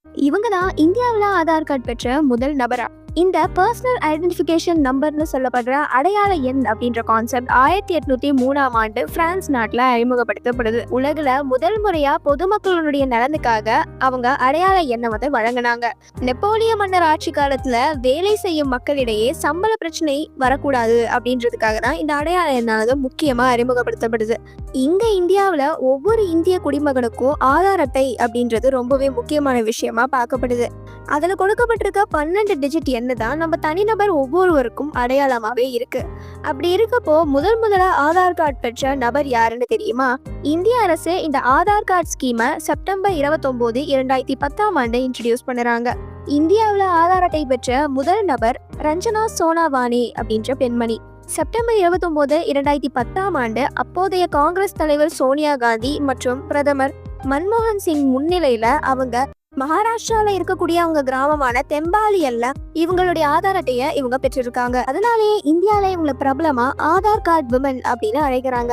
இவங்க தான் இந்தியாவில் ஆதார் கார்டு பெற்ற முதல் நபரா. இந்த பர்சனல் ஐடென்டிஃபிகேஷன் நம்பர்னு சொல்லப்படுற அடையாள எண் அப்படின்ற கான்செப்ட் 1803ஆம் ஆண்டு பிரான்ஸ் நாட்டில் அறிமுகப்படுத்தப்படுது. உலகில் முதல் முறையா பொதுமக்களுடைய நலனுக்காக அவங்க அடையாள எண்ணை வழங்கினாங்க. நெப்போலிய மன்னர் ஆட்சி காலத்துல வேலை செய்யும் மக்களிடையே சம்பள பிரச்சனை வரக்கூடாது அப்படின்றதுக்காக தான் இந்த அடையாள எண்ணானது முக்கியமா அறிமுகப்படுத்தப்படுது. இங்க இந்தியாவில் ஒவ்வொரு இந்திய குடிமகனுக்கும் ஆதார் அட்டை அப்படின்றது ரொம்பவே முக்கியமான விஷயமா பார்க்கப்படுது. அதில் கொடுக்கப்பட்டிருக்க 12 டிஜிட் எண்ணு தான் நம்ம தனிநபர் ஒவ்வொருவருக்கும் அடையாளமாகவே இருக்கு. அப்படி இருக்கப்போ முதலா ஆதார் கார்டு பெற்ற நபர் யாருன்னு தெரியுமா? இந்திய அரசு இந்த ஆதார் கார்டு ஸ்கீமை செப்டம்பர் 29, 2010ஆம் ஆண்டு இன்ட்ரடியூஸ் பண்ணுறாங்க. இந்தியாவில் ஆதார் அட்டை பெற்ற முதல் நபர் ரஞ்சனா சோனாவானி அப்படின்ற பெண்மணி. செப்டம்பர் 29, 2010ஆம் ஆண்டு அப்போதைய காங்கிரஸ் தலைவர் சோனியா காந்தி மற்றும் பிரதமர் மன்மோகன் சிங் முன்னிலையில அவங்க மகாராஷ்டிரால இருக்கக்கூடிய அவங்க கிராமமான தெம்பாலியல்ல இவங்களுடைய ஆதார் அட்டையை இவங்க பெற்றிருக்காங்க. அதனாலேயே இந்தியாவில இவங்களை பிரபலமா ஆதார் கார்டு விமன் அப்படின்னு அழைக்கிறாங்க.